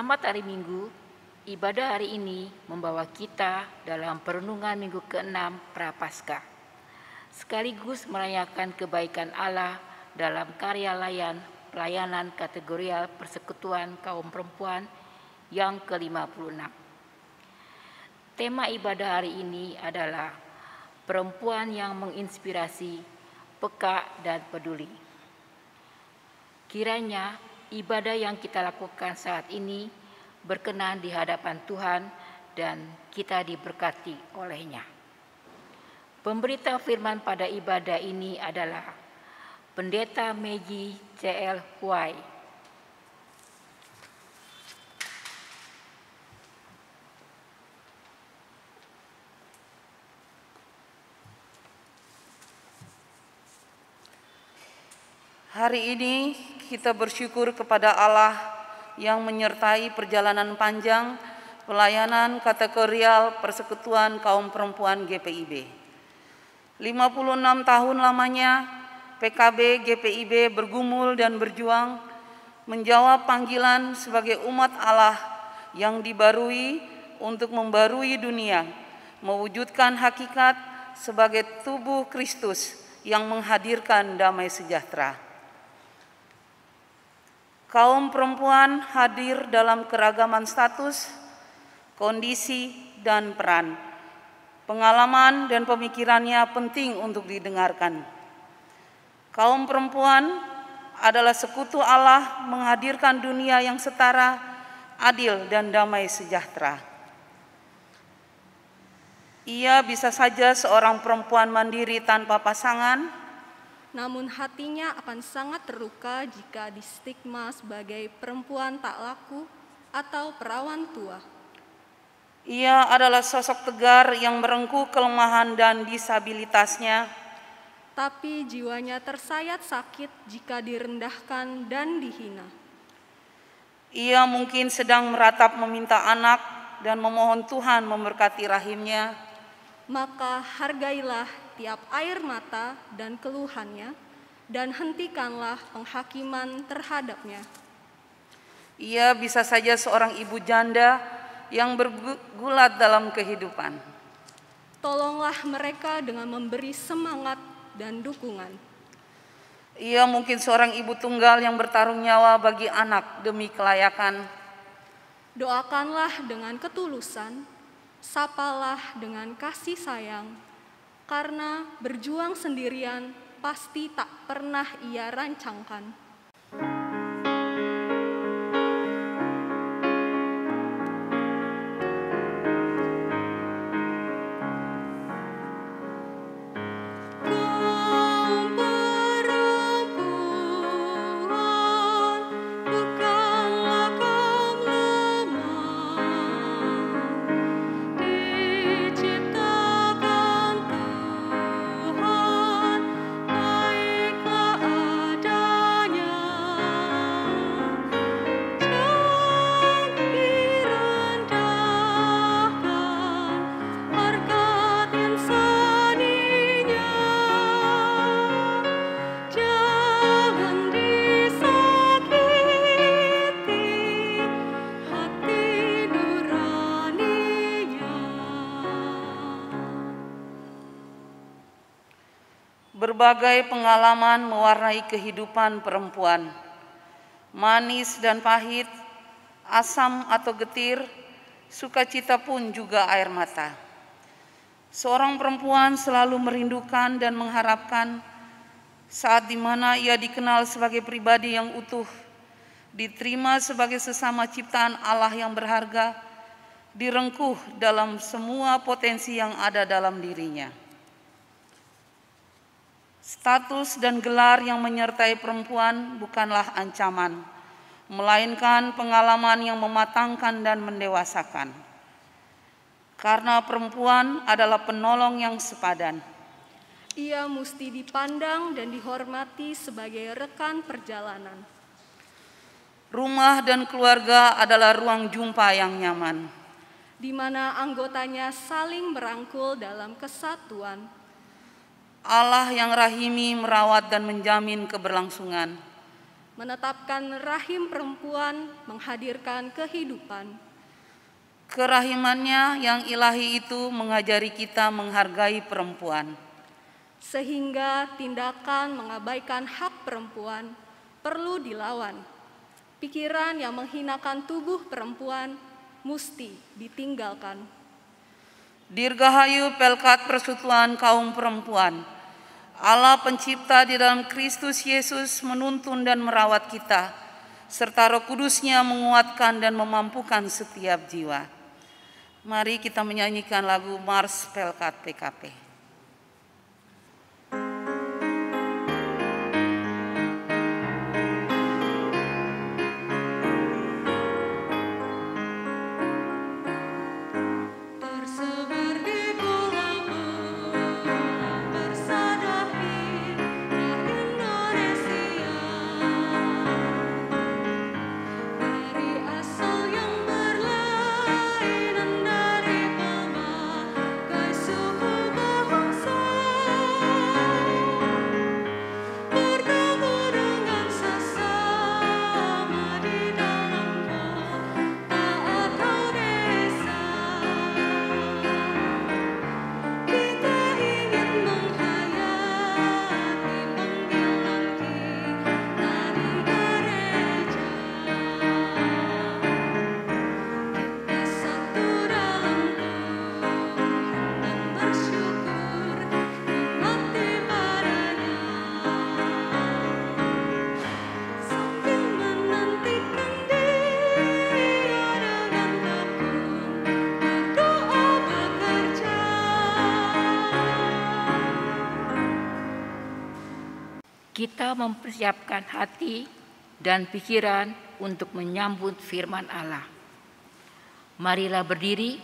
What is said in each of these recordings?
Selamat hari Minggu. Ibadah hari ini membawa kita dalam perenungan minggu ke-6 Prapaskah, sekaligus merayakan kebaikan Allah dalam karya pelayanan kategorial Persekutuan Kaum Perempuan yang ke-56. Tema ibadah hari ini adalah perempuan yang menginspirasi, peka dan peduli. Kiranya ibadah yang kita lakukan saat ini berkenan di hadapan Tuhan dan kita diberkati olehnya. Pemberita firman pada ibadah ini adalah Pendeta Meiji C.L. Huai. Hari ini kita bersyukur kepada Allah yang menyertai perjalanan panjang pelayanan kategorial Persekutuan Kaum Perempuan GPIB. 56 tahun lamanya PKB GPIB bergumul dan berjuang menjawab panggilan sebagai umat Allah yang dibarui untuk membarui dunia, mewujudkan hakikat sebagai tubuh Kristus yang menghadirkan damai sejahtera. Kaum perempuan hadir dalam keragaman status, kondisi, dan peran. Pengalaman dan pemikirannya penting untuk didengarkan. Kaum perempuan adalah sekutu Allah menghadirkan dunia yang setara, adil, dan damai sejahtera. Ia bisa saja seorang perempuan mandiri tanpa pasangan, namun hatinya akan sangat terluka jika distigma sebagai perempuan tak laku atau perawan tua. Ia adalah sosok tegar yang merengkuh kelemahan dan disabilitasnya, tapi jiwanya tersayat sakit jika direndahkan dan dihina. Ia mungkin sedang meratap meminta anak dan memohon Tuhan memberkati rahimnya. Maka hargailah tiap air mata dan keluhannya, dan hentikanlah penghakiman terhadapnya. Ia bisa saja seorang ibu janda yang bergulat dalam kehidupan. Tolonglah mereka dengan memberi semangat dan dukungan. Ia mungkin seorang ibu tunggal yang bertaruh nyawa bagi anak demi kelayakan. Doakanlah dengan ketulusan, sapalah dengan kasih sayang, karena berjuang sendirian pasti tak pernah ia rancangkan. Berbagai pengalaman mewarnai kehidupan perempuan. Manis dan pahit, asam atau getir, sukacita pun juga air mata. Seorang perempuan selalu merindukan dan mengharapkan saat di mana ia dikenal sebagai pribadi yang utuh, diterima sebagai sesama ciptaan Allah yang berharga, direngkuh dalam semua potensi yang ada dalam dirinya. Status dan gelar yang menyertai perempuan bukanlah ancaman, melainkan pengalaman yang mematangkan dan mendewasakan. Karena perempuan adalah penolong yang sepadan. Ia mesti dipandang dan dihormati sebagai rekan perjalanan. Rumah dan keluarga adalah ruang jumpa yang nyaman, di mana anggotanya saling merangkul dalam kesatuan. Allah yang rahimi merawat dan menjamin keberlangsungan. menetapkan rahim perempuan menghadirkan kehidupan. Kerahimannya yang ilahi itu mengajari kita menghargai perempuan. Sehingga tindakan mengabaikan hak perempuan perlu dilawan. Pikiran yang menghinakan tubuh perempuan mesti ditinggalkan. Dirgahayu Pelkat Persekutuan Kaum Perempuan. Allah Pencipta di dalam Kristus Yesus menuntun dan merawat kita, serta Roh Kudus-Nya menguatkan dan memampukan setiap jiwa. Mari kita menyanyikan lagu Mars Pelkat PKP. Kita mempersiapkan hati dan pikiran untuk menyambut firman Allah. Marilah berdiri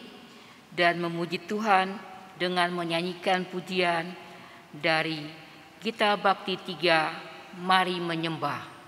dan memuji Tuhan dengan menyanyikan pujian dari Gita Bakti 3, Mari Menyembah.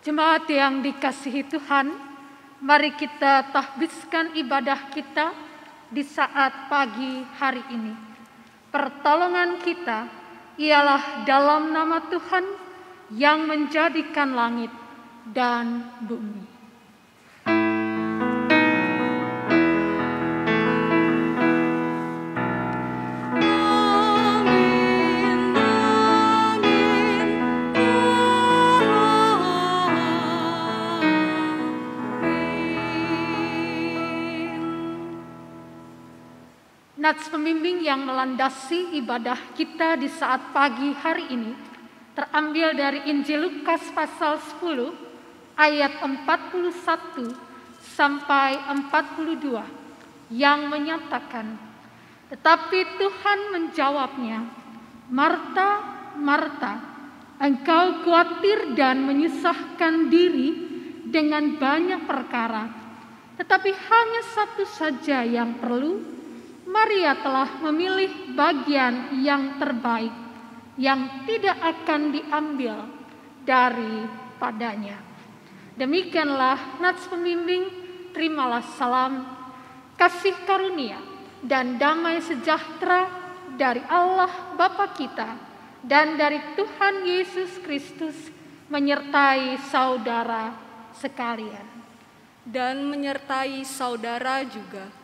Jemaat yang dikasihi Tuhan, mari kita tahbiskan ibadah kita di saat pagi hari ini. Pertolongan kita ialah dalam nama Tuhan yang menjadikan langit dan bumi. Nats pembimbing yang melandasi ibadah kita di saat pagi hari ini terambil dari Injil Lukas pasal 10 ayat 41 sampai 42 yang menyatakan, tetapi Tuhan menjawabnya, Marta, Marta, Engkau khawatir dan menyusahkan diri dengan banyak perkara, tetapi hanya satu saja yang perlu. Maria telah memilih bagian yang terbaik, yang tidak akan diambil daripadanya. Demikianlah nats pembimbing, terimalah salam, kasih karunia, dan damai sejahtera dari Allah Bapa kita dan dari Tuhan Yesus Kristus menyertai saudara sekalian. Dan menyertai saudara juga.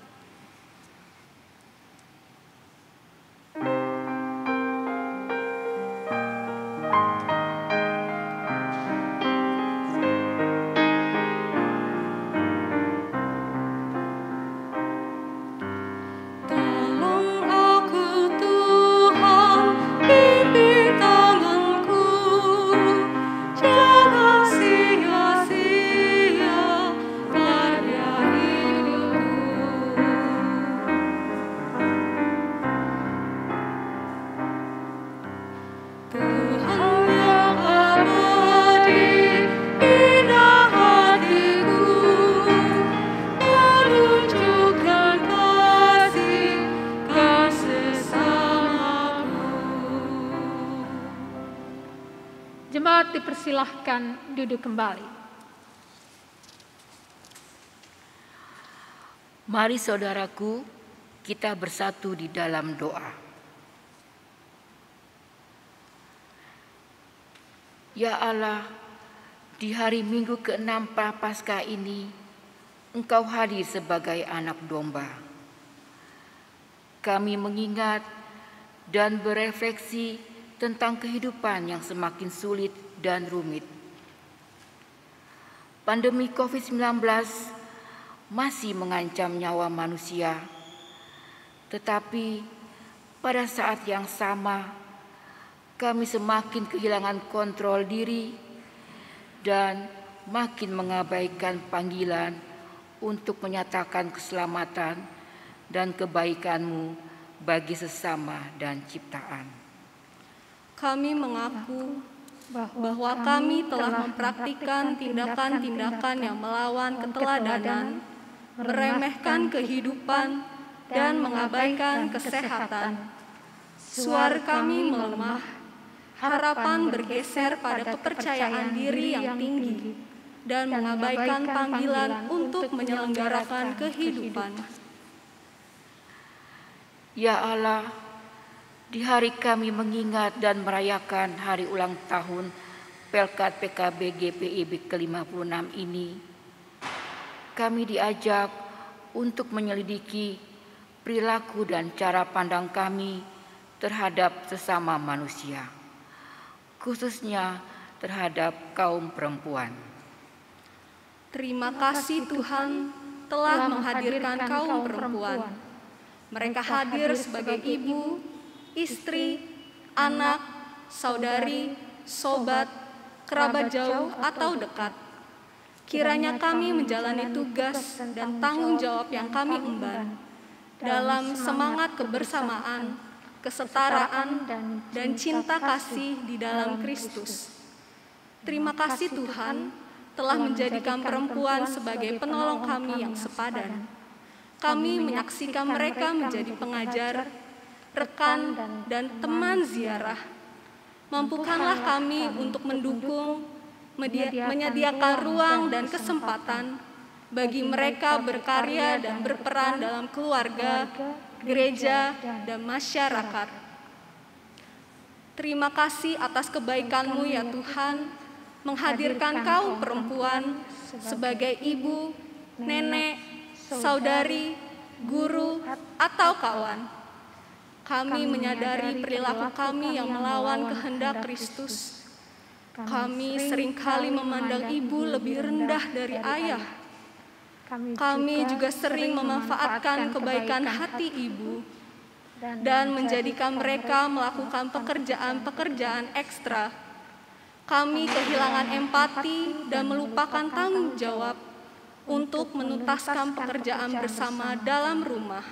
Jemaat dipersilahkan duduk kembali. Mari saudaraku, kita bersatu di dalam doa. Ya Allah, di hari Minggu ke-6 Prapaskah ini, Engkau hadir sebagai anak domba. Kami mengingat dan berefleksi tentang kehidupan yang semakin sulit dan rumit. Pandemi COVID-19 masih mengancam nyawa manusia, tetapi pada saat yang sama kami semakin kehilangan kontrol diri dan makin mengabaikan panggilan untuk menyatakan keselamatan dan kebaikan-Mu bagi sesama dan ciptaan. Kami mengaku bahwa kami telah mempraktikkan tindakan-tindakan yang melawan keteladanan, meremehkan kehidupan, dan mengabaikan kesehatan. Suara kami melemah, harapan bergeser pada kepercayaan diri yang tinggi, dan mengabaikan panggilan untuk menyelenggarakan kehidupan. Ya Allah, di hari kami mengingat dan merayakan hari ulang tahun Pelkat PKB GPIB ke-56 ini, kami diajak untuk menyelidiki perilaku dan cara pandang kami terhadap sesama manusia, khususnya terhadap kaum perempuan. Terima kasih Tuhan telah menghadirkan kaum perempuan. Mereka hadir sebagai ibu, istri, anak, saudari, sobat, kerabat jauh atau dekat. Kiranya kami menjalani tugas dan tanggung jawab yang kami emban dalam semangat kebersamaan, kesetaraan, dan cinta kasih di dalam Kristus. Terima kasih Tuhan telah menjadikan perempuan sebagai penolong kami yang sepadan. Kami menyaksikan mereka menjadi pengajar, rekan, dan teman ziarah. Mampukanlah kami untuk mendukung, menyediakan ruang dan kesempatan bagi mereka berkarya dan berperan dalam keluarga, gereja, dan masyarakat. Terima kasih atas kebaikan-Mu ya Tuhan, menghadirkan kaum perempuan sebagai ibu, nenek, saudari, guru, atau kawan. Kami menyadari perilaku kami yang melawan kehendak Kristus. Kami seringkali memandang ibu lebih rendah dari ayah. Kami juga sering memanfaatkan kebaikan hati ibu dan menjadikan mereka melakukan pekerjaan-pekerjaan ekstra. Kami kehilangan empati dan melupakan tanggung jawab untuk menuntaskan pekerjaan bersama dalam rumah.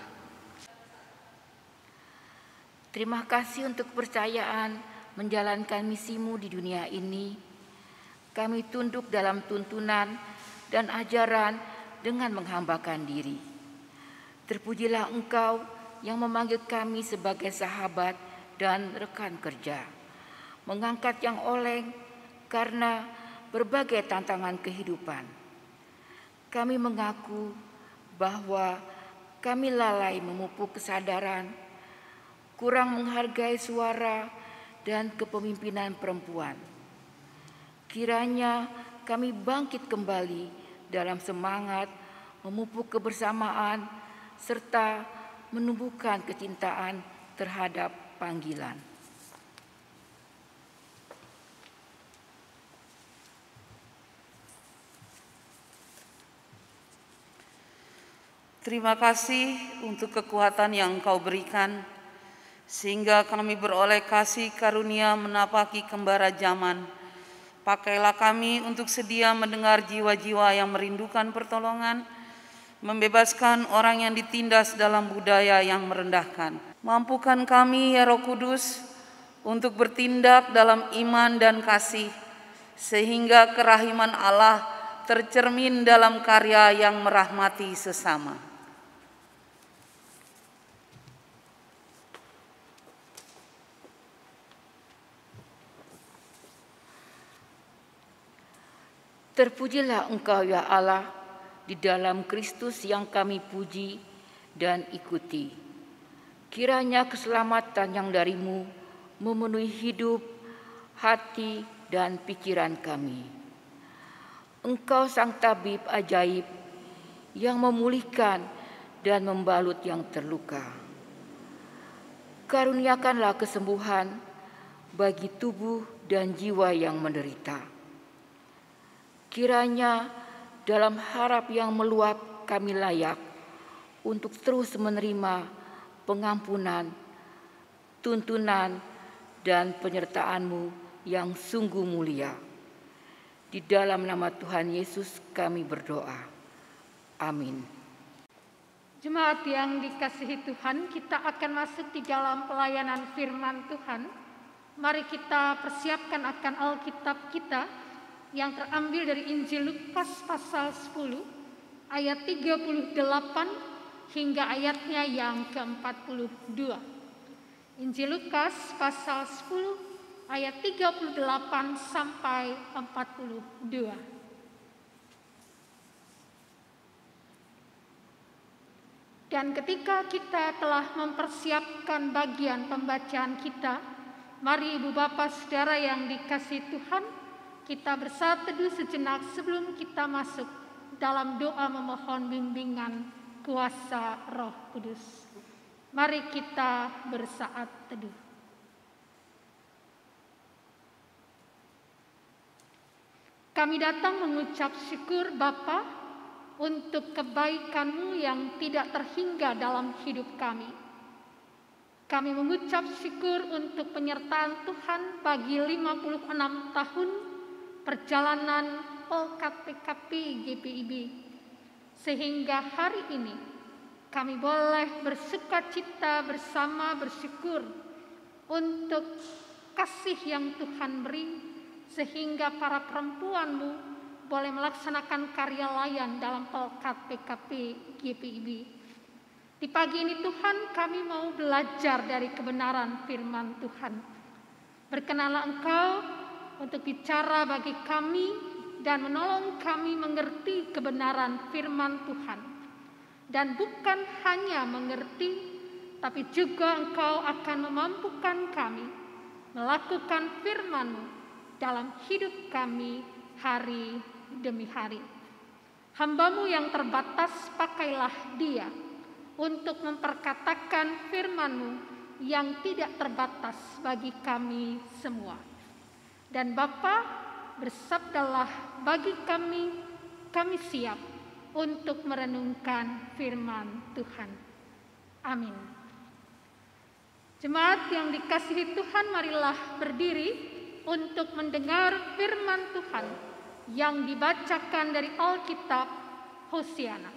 Terima kasih untuk kepercayaan menjalankan misimu di dunia ini, kami tunduk dalam tuntunan dan ajaran dengan menghambakan diri. Terpujilah Engkau yang memanggil kami sebagai sahabat dan rekan kerja, mengangkat yang oleng karena berbagai tantangan kehidupan. Kami mengaku bahwa kami lalai memupuk kesadaran, kurang menghargai suara dan kepemimpinan perempuan. Kiranya kami bangkit kembali dalam semangat memupuk kebersamaan serta menumbuhkan kecintaan terhadap panggilan. Terima kasih untuk kekuatan yang Engkau berikan, sehingga kami beroleh kasih karunia menapaki kembara zaman. Pakailah kami untuk sedia mendengar jiwa-jiwa yang merindukan pertolongan, membebaskan orang yang ditindas dalam budaya yang merendahkan. Mampukan kami, ya Roh Kudus, untuk bertindak dalam iman dan kasih, sehingga kerahiman Allah tercermin dalam karya yang merahmati sesama. Terpujilah Engkau ya Allah di dalam Kristus yang kami puji dan ikuti. Kiranya keselamatan yang darimu memenuhi hidup, hati, dan pikiran kami. Engkau sang tabib ajaib yang memulihkan dan membalut yang terluka. Karuniakanlah kesembuhan bagi tubuh dan jiwa yang menderita. Kiranya dalam harap yang meluap kami layak untuk terus menerima pengampunan, tuntunan, dan penyertaan-Mu yang sungguh mulia. Di dalam nama Tuhan Yesus kami berdoa. Amin. Jemaat yang dikasihi Tuhan, kita akan masuk di dalam pelayanan firman Tuhan. Mari kita persiapkan akan Alkitab kita yang terambil dari Injil Lukas pasal 10 ayat 38 hingga ayatnya yang ke-42. Injil Lukas pasal 10 ayat 38 sampai 42. Dan ketika kita telah mempersiapkan bagian pembacaan kita, mari Ibu Bapak Saudara yang dikasihi Tuhan, kita bersatu teduh sejenak sebelum kita masuk dalam doa memohon bimbingan kuasa Roh Kudus. Mari kita bersaat teduh. Kami datang mengucap syukur Bapa untuk kebaikan-Mu yang tidak terhingga dalam hidup kami. Kami mengucap syukur untuk penyertaan Tuhan bagi 56 tahun perjalanan Polkat PKP GPIB, sehingga hari ini kami boleh bersukacita bersama bersyukur untuk kasih yang Tuhan beri, sehingga para perempuan-Mu boleh melaksanakan karya layan dalam Polkat PKP GPIB. Di pagi ini Tuhan, kami mau belajar dari kebenaran firman Tuhan. Berkenanlah Engkau untuk bicara bagi kami dan menolong kami mengerti kebenaran firman Tuhan. Dan bukan hanya mengerti, tapi juga Engkau akan memampukan kami melakukan firman-Mu dalam hidup kami hari demi hari. Hamba-Mu yang terbatas, pakailah dia untuk memperkatakan firman-Mu yang tidak terbatas bagi kami semua. Dan Bapa, bersabdalah bagi kami, kami siap untuk merenungkan firman Tuhan. Amin. Jemaat yang dikasihi Tuhan, marilah berdiri untuk mendengar firman Tuhan yang dibacakan dari Alkitab Hosiana.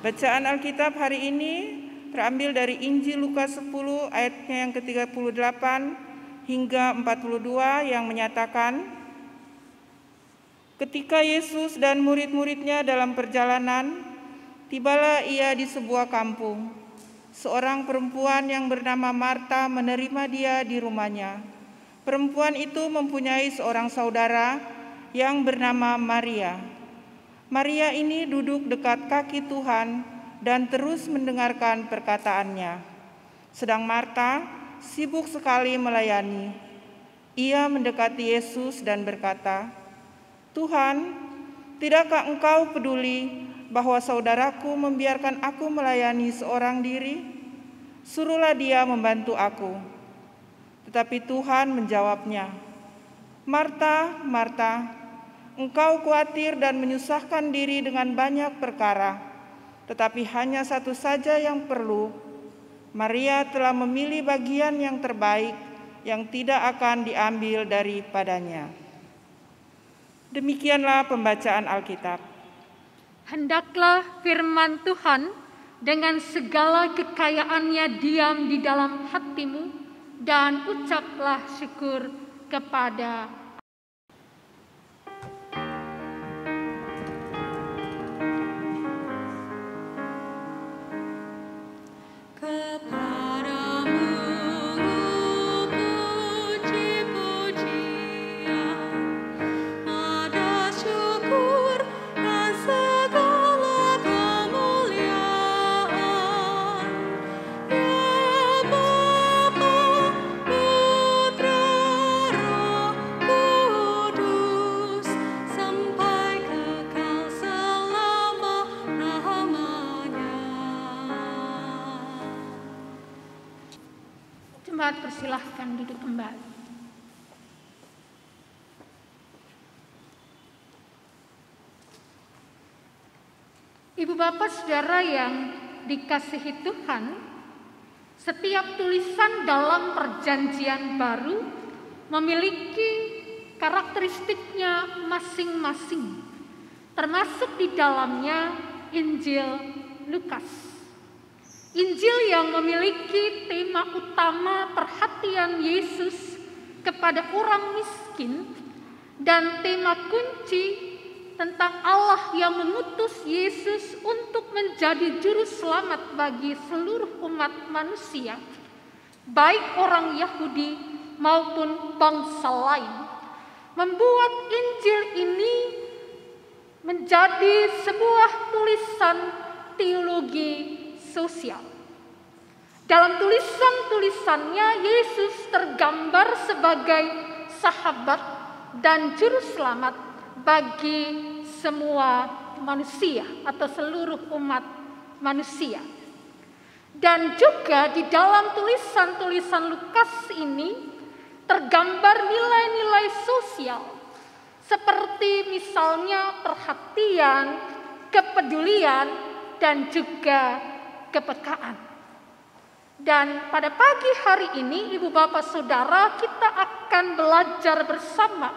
Bacaan Alkitab hari ini terambil dari Injil Lukas 10 ayatnya yang ke-38 hingga 42 yang menyatakan, ketika Yesus dan murid-muridnya dalam perjalanan, tibalah ia di sebuah kampung. Seorang perempuan yang bernama Marta menerima dia di rumahnya. Perempuan itu mempunyai seorang saudara yang bernama Maria. Maria ini duduk dekat kaki Tuhan dan terus mendengarkan perkataannya. Sedang Marta sibuk sekali melayani. Ia mendekati Yesus dan berkata, "Tuhan, tidakkah Engkau peduli bahwa saudaraku membiarkan aku melayani seorang diri? Suruhlah dia membantu aku." Tetapi Tuhan menjawabnya, "Marta, Marta, engkau khawatir dan menyusahkan diri dengan banyak perkara, tetapi hanya satu saja yang perlu. Maria telah memilih bagian yang terbaik, yang tidak akan diambil daripadanya." Demikianlah pembacaan Alkitab. Hendaklah firman Tuhan dengan segala kekayaannya diam di dalam hatimu, dan ucaplah syukur kepada persilahkan duduk kembali. Ibu bapak saudara yang dikasihi Tuhan, setiap tulisan dalam perjanjian baru memiliki karakteristiknya masing-masing, termasuk di dalamnya Injil Lukas. Injil yang memiliki tema utama perhatian Yesus kepada orang miskin dan tema kunci tentang Allah yang mengutus Yesus untuk menjadi juru selamat bagi seluruh umat manusia, baik orang Yahudi maupun bangsa lain, membuat Injil ini menjadi sebuah tulisan teologi sosial. Dalam tulisan-tulisannya, Yesus tergambar sebagai sahabat dan juru selamat bagi semua manusia atau seluruh umat manusia. Dan juga di dalam tulisan-tulisan Lukas ini tergambar nilai-nilai sosial seperti misalnya perhatian, kepedulian, dan juga kepekaan. Dan pada pagi hari ini, Ibu Bapak Saudara, kita akan belajar bersama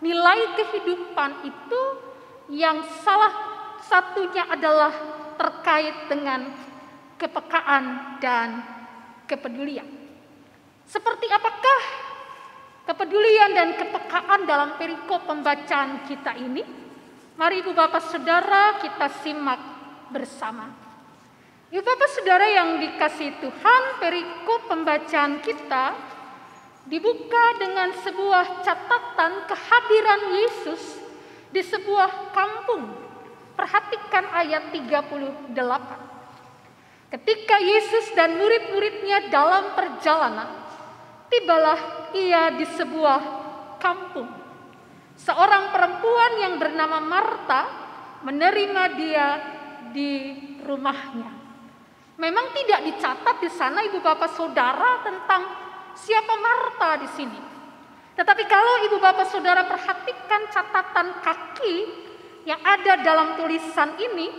nilai kehidupan itu yang salah satunya adalah terkait dengan kepekaan dan kepedulian. Seperti apakah kepedulian dan kepekaan dalam perikop pembacaan kita ini? Mari Ibu Bapak Saudara kita simak bersama. Ibu Bapak Saudara yang dikasihi Tuhan, perikop pembacaan kita dibuka dengan sebuah catatan kehadiran Yesus di sebuah kampung. Perhatikan ayat 38. Ketika Yesus dan murid-muridnya dalam perjalanan, tibalah ia di sebuah kampung. Seorang perempuan yang bernama Marta menerima dia di rumahnya. Memang tidak dicatat di sana Ibu Bapak Saudara tentang siapa Marta di sini. Tetapi kalau Ibu Bapak Saudara perhatikan catatan kaki yang ada dalam tulisan ini,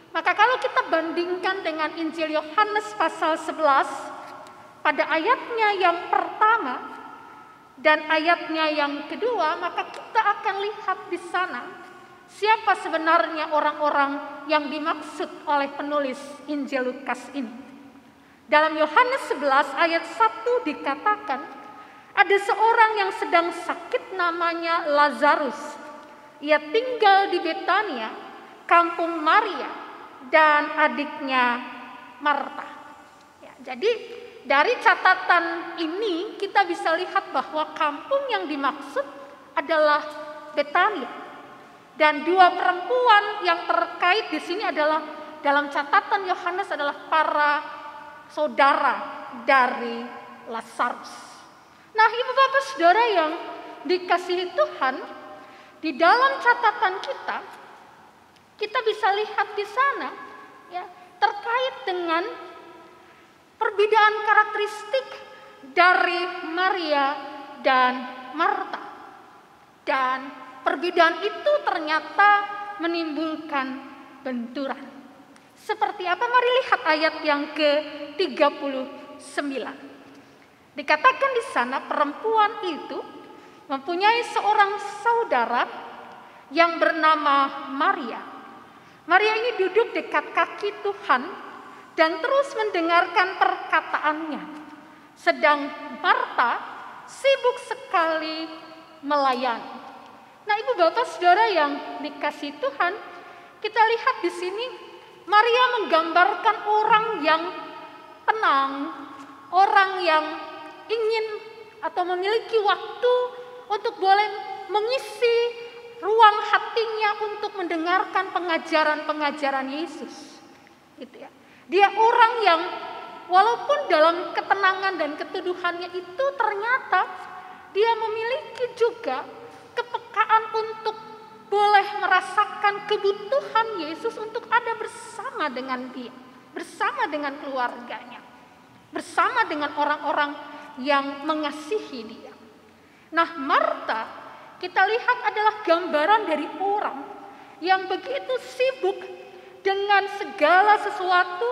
maka kalau kita bandingkan dengan Injil Yohanes pasal 11 pada ayatnya yang pertama dan ayatnya yang kedua, maka kita akan lihat di sana siapa sebenarnya orang-orang yang dimaksud oleh penulis Injil Lukas ini. Dalam Yohanes 11 ayat 1 dikatakan, ada seorang yang sedang sakit namanya Lazarus. Ia tinggal di Betania, kampung Maria dan adiknya Marta. Ya, jadi dari catatan ini kita bisa lihat bahwa kampung yang dimaksud adalah Betania. Dan dua perempuan yang terkait di sini adalah dalam catatan Yohanes adalah para saudara dari Lazarus. Nah, Ibu Bapak Saudara yang dikasihi Tuhan, di dalam catatan kita bisa lihat di sana ya, terkait dengan perbedaan karakteristik dari Maria dan Marta. Dan perbedaan itu ternyata menimbulkan benturan. Seperti apa? Mari lihat ayat yang ke-39. Dikatakan di sana perempuan itu mempunyai seorang saudara yang bernama Maria. Maria ini duduk dekat kaki Tuhan dan terus mendengarkan perkataannya. Sedang Marta sibuk sekali melayani. Nah, Ibu Bapak Saudara yang dikasihi Tuhan, kita lihat di sini Maria menggambarkan orang yang tenang, orang yang ingin atau memiliki waktu untuk boleh mengisi ruang hatinya untuk mendengarkan pengajaran-pengajaran Yesus. Gitu ya. Dia orang yang walaupun dalam ketenangan dan keteduhannya itu ternyata dia memiliki juga kepekaan untuk boleh merasakan kebutuhan Yesus untuk ada bersama dengan dia, bersama dengan keluarganya, bersama dengan orang-orang yang mengasihi dia. Nah, Marta kita lihat adalah gambaran dari orang yang begitu sibuk dengan segala sesuatu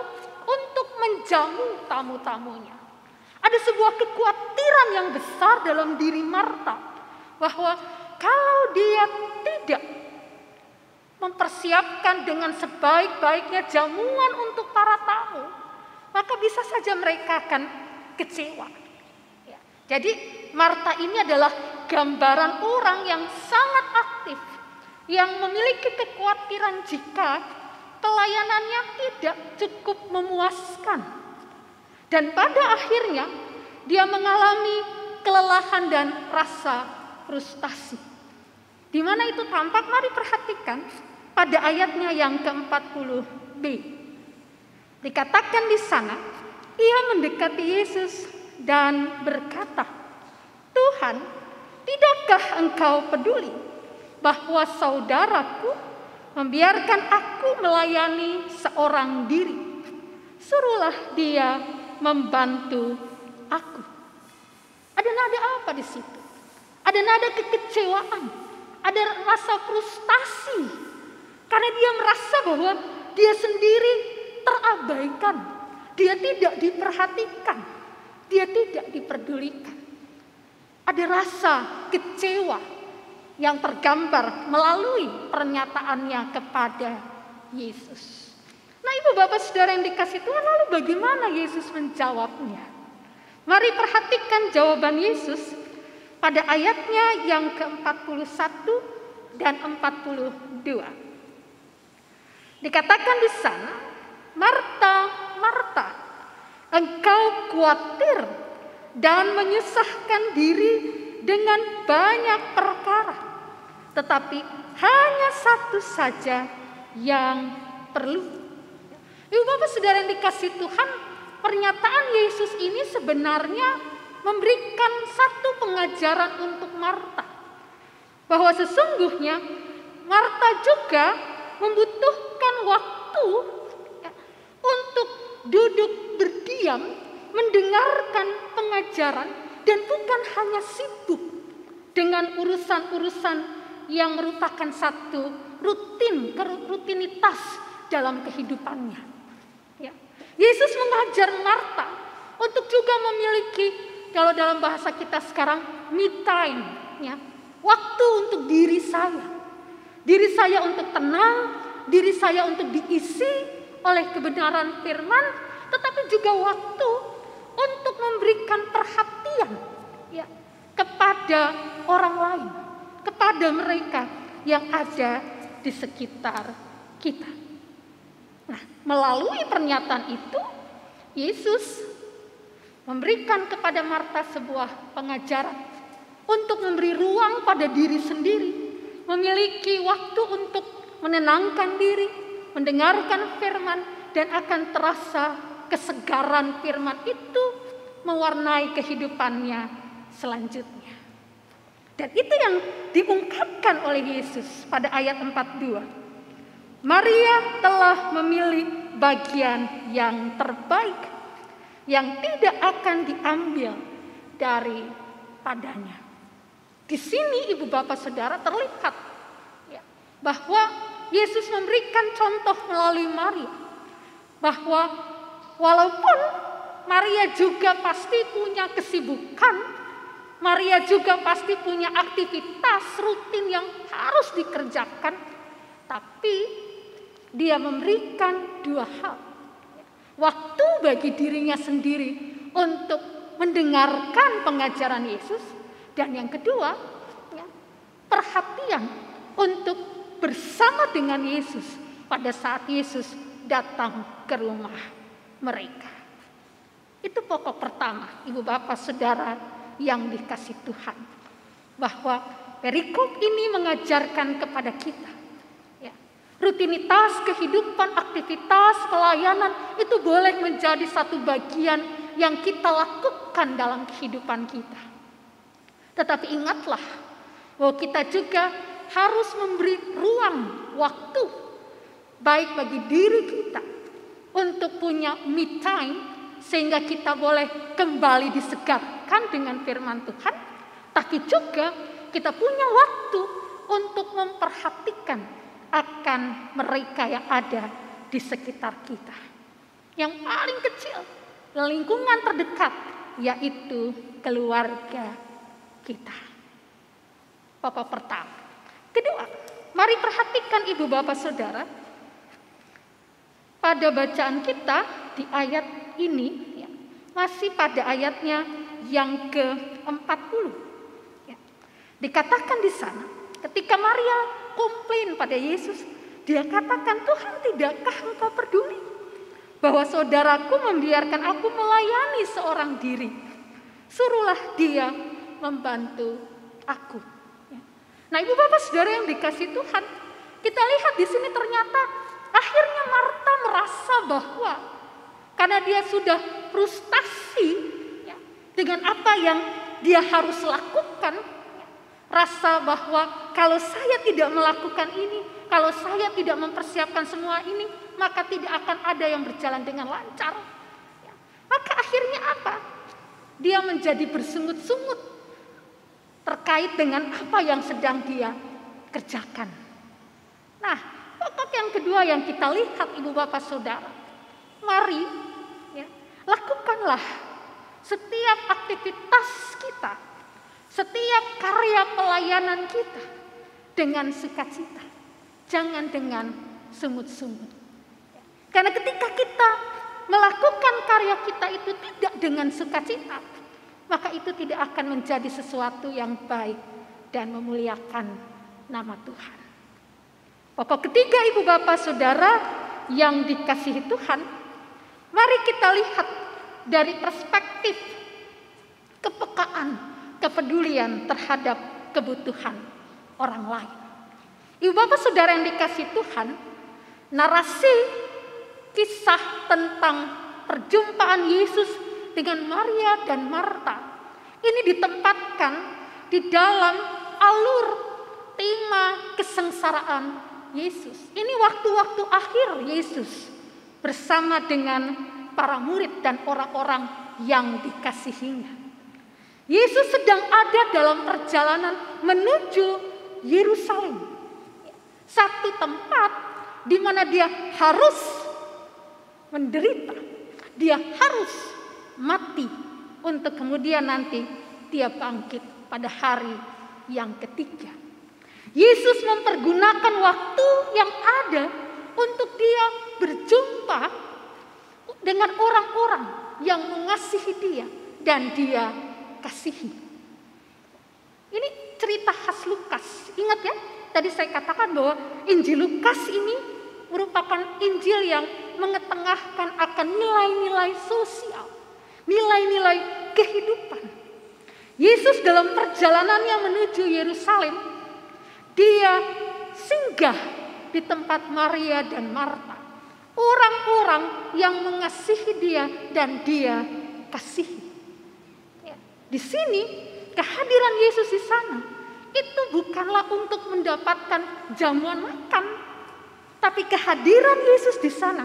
untuk menjamu tamu-tamunya. Ada sebuah kekhawatiran yang besar dalam diri Marta bahwa kalau dia tidak mempersiapkan dengan sebaik-baiknya jamuan untuk para tamu, maka bisa saja mereka akan kecewa. Ya. Jadi Marta ini adalah gambaran orang yang sangat aktif, yang memiliki kekhawatiran jika pelayanannya tidak cukup memuaskan. Dan pada akhirnya dia mengalami kelelahan dan rasa frustasi. Di mana itu tampak? Mari perhatikan pada ayatnya yang ke-40b. Dikatakan di sana, ia mendekati Yesus dan berkata, "Tuhan, tidakkah engkau peduli bahwa saudaraku membiarkan aku melayani seorang diri? Suruhlah dia membantu aku." Ada nada apa di situ? Ada nada kekecewaan, ada rasa frustasi karena dia merasa bahwa dia sendiri terabaikan, dia tidak diperhatikan, dia tidak diperdulikan. Ada rasa kecewa yang tergambar melalui pernyataannya kepada Yesus. Nah, Ibu Bapak Saudara yang dikasihi Tuhan, lalu bagaimana Yesus menjawabnya? Mari perhatikan jawaban Yesus pada ayatnya yang ke-41 dan 42. Dikatakan di sana, "Marta, Marta, engkau khawatir dan menyusahkan diri dengan banyak perkara, tetapi hanya satu saja yang perlu." Ibu Bapak Saudara yang dikasihi Tuhan, pernyataan Yesus ini sebenarnya memberikan satu pengajaran untuk Marta, bahwa sesungguhnya Marta juga membutuhkan waktu untuk duduk berdiam, mendengarkan pengajaran, dan bukan hanya sibuk dengan urusan-urusan yang merupakan satu rutinitas dalam kehidupannya. Ya. Yesus mengajar Marta untuk juga memiliki, kalau dalam bahasa kita sekarang, me time, ya, waktu untuk diri saya. Diri saya untuk tenang, diri saya untuk diisi oleh kebenaran firman, tetapi juga waktu untuk memberikan perhatian ya, kepada orang lain, kepada mereka yang ada di sekitar kita. Nah, melalui pernyataan itu, Yesus memberikan kepada Marta sebuah pengajaran untuk memberi ruang pada diri sendiri, memiliki waktu untuk menenangkan diri, mendengarkan firman, dan akan terasa kesegaran firman itu mewarnai kehidupannya selanjutnya. Dan itu yang diungkapkan oleh Yesus pada ayat 42. Maria telah memilih bagian yang terbaik, yang tidak akan diambil daripadanya. Di sini ibu bapak saudara terlihat ya, bahwa Yesus memberikan contoh melalui Maria, bahwa walaupun Maria juga pasti punya kesibukan, Maria juga pasti punya aktivitas rutin yang harus dikerjakan, tapi dia memberikan dua hal. Waktu bagi dirinya sendiri untuk mendengarkan pengajaran Yesus, dan yang kedua, ya, perhatian untuk bersama dengan Yesus pada saat Yesus datang ke rumah mereka. Itu pokok pertama, ibu bapak saudara yang dikasih Tuhan, bahwa perikop ini mengajarkan kepada kita ya, rutinitas kehidupan, aktivitas, pelayanan itu boleh menjadi satu bagian yang kita lakukan dalam kehidupan kita. Tetapi ingatlah bahwa kita juga harus memberi ruang waktu baik bagi diri kita untuk punya me time, sehingga kita boleh kembali disegarkan dengan firman Tuhan, tapi juga kita punya waktu untuk memperhatikan akan mereka yang ada di sekitar kita. Yang paling kecil, lingkungan terdekat, yaitu keluarga kita. Pokok pertama. Kedua, mari perhatikan ibu bapak saudara, pada bacaan kita di ayat ini ya, masih pada ayatnya yang ke-40 ya. Dikatakan di sana, ketika Maria komplain pada Yesus, dia katakan, Tuhan, tidakkah engkau peduli bahwa saudaraku membiarkan aku melayani seorang diri? Suruhlah dia membantu aku. Ya. Nah, ibu bapak saudara yang dikasih Tuhan, kita lihat di sini ternyata akhirnya Marta merasa bahwa karena dia sudah frustasi ya, dengan apa yang dia harus lakukan, ya, rasa bahwa kalau saya tidak melakukan ini, kalau saya tidak mempersiapkan semua ini, maka tidak akan ada yang berjalan dengan lancar. Ya. Maka akhirnya apa? Dia menjadi bersungut-sungut terkait dengan apa yang sedang dia kerjakan. Nah, pokok yang kedua yang kita lihat ibu bapak saudara, mari ya, lakukanlah setiap aktivitas kita, setiap karya pelayanan kita dengan sukacita, jangan dengan sungut-sungut. Karena ketika kita melakukan karya kita itu tidak dengan sukacita, maka itu tidak akan menjadi sesuatu yang baik dan memuliakan nama Tuhan. Pokok ketiga ibu bapak saudara yang dikasihi Tuhan, mari kita lihat dari perspektif kepekaan, kepedulian terhadap kebutuhan orang lain. Ibu bapak saudara yang dikasihi Tuhan, narasi kisah tentang perjumpaan Yesus dengan Maria dan Marta ini ditempatkan di dalam alur tema kesengsaraan Yesus. Ini waktu-waktu akhir Yesus bersama dengan para murid dan orang-orang yang dikasihinya. Yesus sedang ada dalam perjalanan menuju Yerusalem, satu tempat di mana dia harus menderita, dia harus mati untuk kemudian nanti dia bangkit pada hari yang ketiga. Yesus mempergunakan waktu yang ada untuk dia berjumpa dengan orang-orang yang mengasihi dia dan dia kasihi. Ini cerita khas Lukas. Ingat ya, tadi saya katakan bahwa Injil Lukas ini merupakan Injil yang mengetengahkan akan nilai-nilai sosial, nilai-nilai kehidupan. Yesus dalam perjalanannya menuju Yerusalem, dia singgah di tempat Maria dan Marta. Orang-orang yang mengasihi dia dan dia kasihi. Ya, di sini kehadiran Yesus di sana itu bukanlah untuk mendapatkan jamuan makan, tapi kehadiran Yesus di sana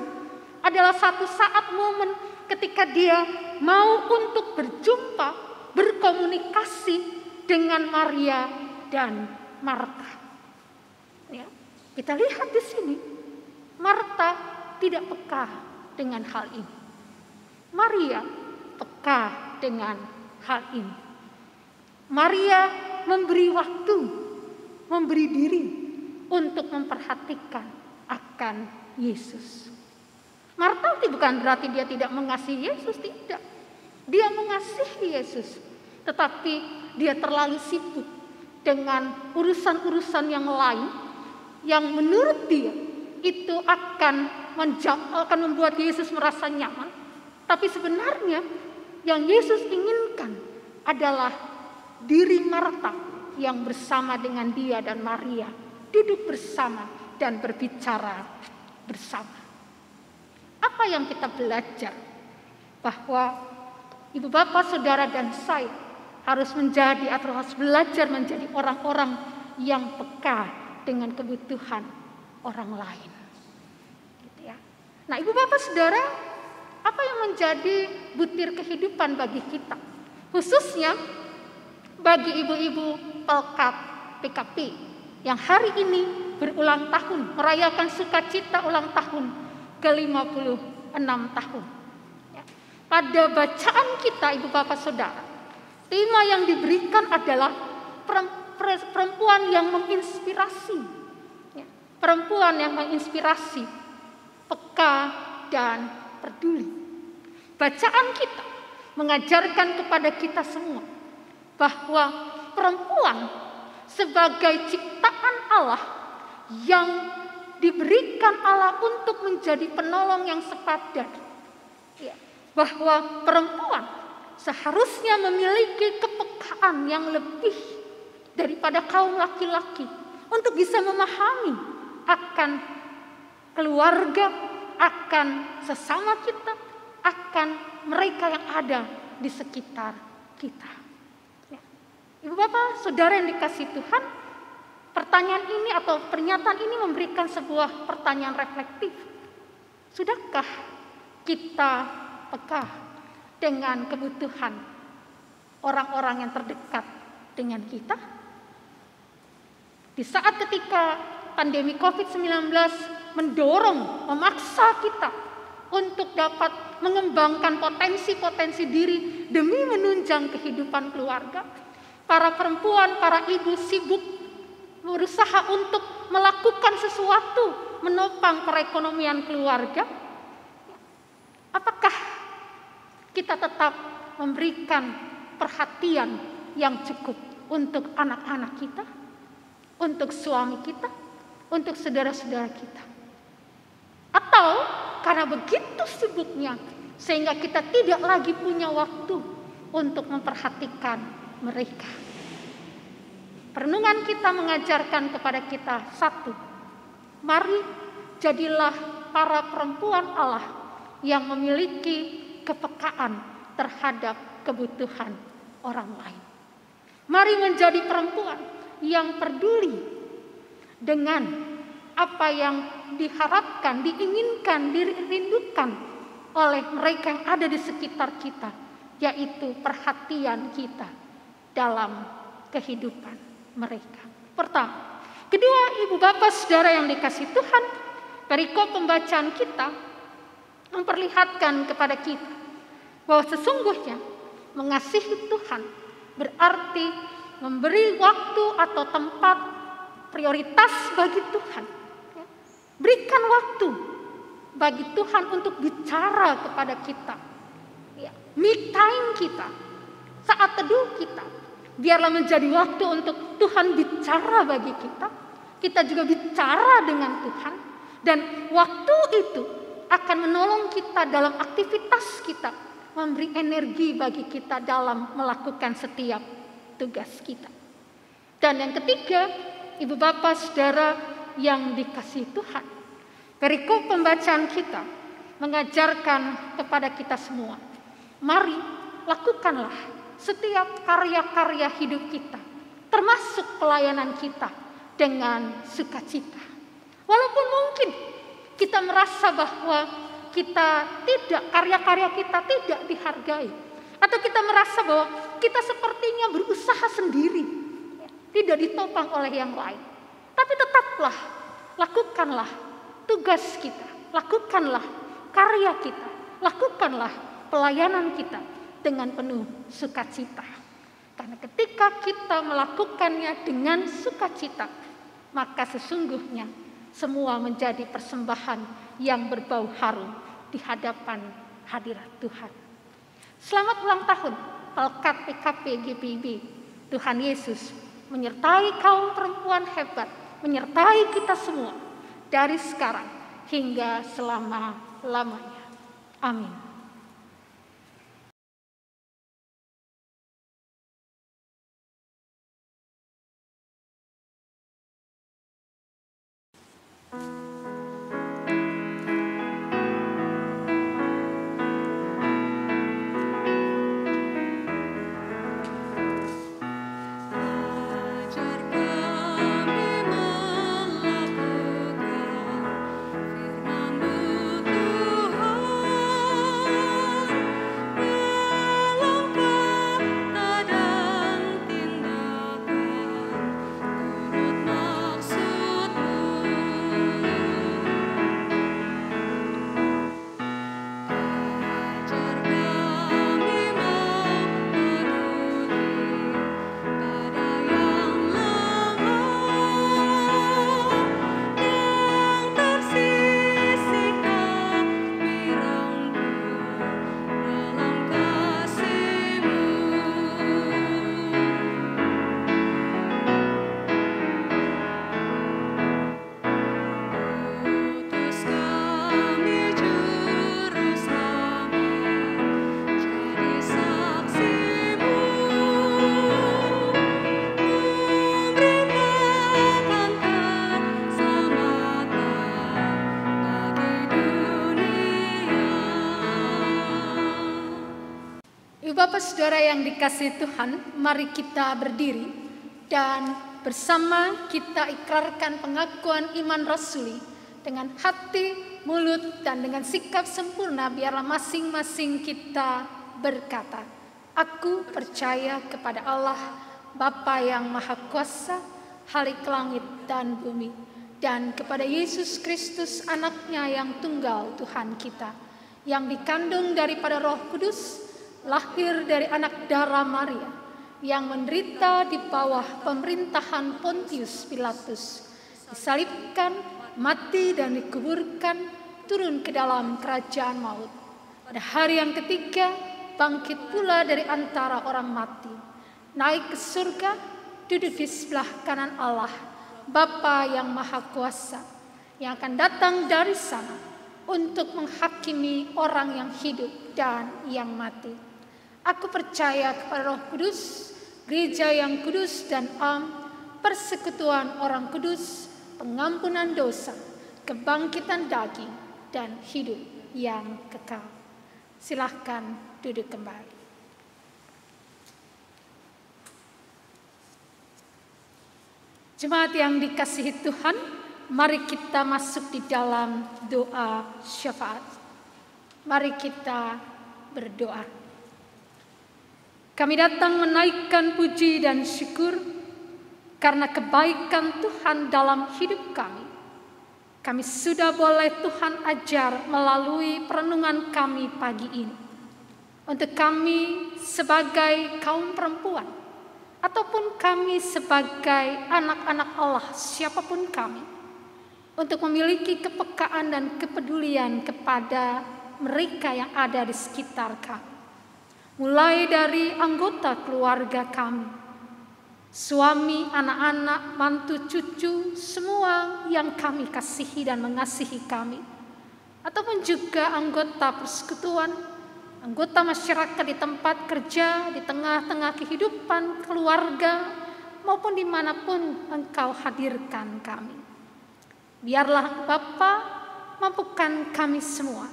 adalah satu saat momen ketika dia mau untuk berjumpa, berkomunikasi dengan Maria dan Marta. Ya, kita lihat di sini, Marta tidak peka dengan hal ini. Maria peka dengan hal ini. Maria memberi waktu, memberi diri untuk memperhatikan akan Yesus. Marta bukan berarti dia tidak mengasihi Yesus, tidak. Dia mengasihi Yesus, tetapi dia terlalu sibuk dengan urusan-urusan yang lain yang menurut dia itu akan membuat Yesus merasa nyaman. Tapi sebenarnya yang Yesus inginkan adalah diri Marta yang bersama dengan dia dan Maria duduk bersama dan berbicara bersama. Apa yang kita belajar? Bahwa ibu bapak, saudara dan saya harus menjadi atau harus belajar menjadi orang-orang yang peka dengan kebutuhan orang lain. Gitu ya. Nah, ibu bapak, saudara, apa yang menjadi butir kehidupan bagi kita? Khususnya bagi ibu-ibu Pelkat PKP yang hari ini berulang tahun, merayakan sukacita ulang tahun ke-56 tahun. Ya. Pada bacaan kita, ibu bapak saudara, tema yang diberikan adalah perempuan yang menginspirasi. Ya. Perempuan yang menginspirasi, peka dan peduli. Bacaan kita mengajarkan kepada kita semua bahwa perempuan sebagai ciptaan Allah yang diberikan Allah untuk menjadi penolong yang sepadan. Ya, bahwa perempuan seharusnya memiliki kepekaan yang lebih daripada kaum laki-laki untuk bisa memahami akan keluarga, akan sesama kita, akan mereka yang ada di sekitar kita. Ya. Ibu bapak, saudara yang dikasihi Tuhan, pertanyaan ini atau pernyataan ini memberikan sebuah pertanyaan reflektif. Sudahkah kita peka dengan kebutuhan orang-orang yang terdekat dengan kita? Di saat ketika pandemi COVID-19 mendorong, memaksa kita untuk dapat mengembangkan potensi-potensi diri demi menunjang kehidupan keluarga, para perempuan, para ibu sibuk berusaha untuk melakukan sesuatu menopang perekonomian keluarga. Apakah kita tetap memberikan perhatian yang cukup untuk anak-anak kita, untuk suami kita, untuk saudara-saudara kita? Atau karena begitu sibuknya sehingga kita tidak lagi punya waktu untuk memperhatikan mereka? Perenungan kita mengajarkan kepada kita satu, mari jadilah para perempuan Allah yang memiliki kepekaan terhadap kebutuhan orang lain. Mari menjadi perempuan yang peduli dengan apa yang diharapkan, diinginkan, dirindukan oleh mereka yang ada di sekitar kita, yaitu perhatian kita dalam kehidupan mereka. Pertama. Kedua, ibu bapak saudara yang dikasihi Tuhan, perikop pembacaan kita memperlihatkan kepada kita bahwa sesungguhnya mengasihi Tuhan berarti memberi waktu atau tempat prioritas bagi Tuhan. Ya. Berikan waktu bagi Tuhan untuk bicara kepada kita. Ya. Me time kita, saat teduh kita, biarlah menjadi waktu untuk Tuhan bicara bagi kita. Kita juga bicara dengan Tuhan. Dan waktu itu akan menolong kita dalam aktivitas kita, memberi energi bagi kita dalam melakukan setiap tugas kita. Dan yang ketiga, Ibu Bapak Saudara yang dikasihi Tuhan, perikop pembacaan kita mengajarkan kepada kita semua, mari lakukanlah setiap karya-karya hidup kita, termasuk pelayanan kita, dengan sukacita. Walaupun mungkin kita merasa bahwa karya-karya kita tidak dihargai, atau kita merasa bahwa kita sepertinya berusaha sendiri, tidak ditopang oleh yang lain. Tapi tetaplah, lakukanlah tugas kita, lakukanlah karya kita, lakukanlah pelayanan kita dengan penuh sukacita. Karena ketika kita melakukannya dengan sukacita, maka sesungguhnya semua menjadi persembahan yang berbau harum di hadapan hadirat Tuhan. Selamat ulang tahun Pelkat PKP GPIB. Tuhan Yesus menyertai kaum perempuan hebat, menyertai kita semua dari sekarang hingga selama-lamanya. Amin. Bapak Saudara yang dikasihi Tuhan, mari kita berdiri dan bersama kita ikrarkan pengakuan iman rasuli dengan hati, mulut, dan dengan sikap sempurna. Biarlah masing-masing kita berkata, aku percaya kepada Allah, Bapa yang Maha Kuasa, Khalik langit dan bumi, dan kepada Yesus Kristus anaknya yang tunggal Tuhan kita, yang dikandung daripada Roh Kudus, lahir dari anak darah Maria, yang menderita di bawah pemerintahan Pontius Pilatus, disalibkan, mati dan dikuburkan, turun ke dalam kerajaan maut. Pada hari yang ketiga, bangkit pula dari antara orang mati, naik ke surga, duduk di sebelah kanan Allah, Bapa yang Maha Kuasa, yang akan datang dari sana untuk menghakimi orang yang hidup dan yang mati. Aku percaya kepada Roh Kudus, gereja yang kudus dan am, persekutuan orang kudus, pengampunan dosa, kebangkitan daging, dan hidup yang kekal. Silahkan duduk kembali. Jemaat yang dikasihi Tuhan, mari kita masuk di dalam doa syafaat. Mari kita berdoa. Kami datang menaikkan puji dan syukur karena kebaikan Tuhan dalam hidup kami. Kami sudah boleh Tuhan ajar melalui perenungan kami pagi ini. Untuk kami sebagai kaum perempuan, ataupun kami sebagai anak-anak Allah, siapapun kami, untuk memiliki kepekaan dan kepedulian kepada mereka yang ada di sekitar kami. Mulai dari anggota keluarga kami, suami, anak-anak, mantu, cucu, semua yang kami kasihi dan mengasihi kami, ataupun juga anggota persekutuan, anggota masyarakat di tempat kerja, di tengah-tengah kehidupan keluarga, maupun dimanapun Engkau hadirkan kami. Biarlah Bapa mampukan kami semua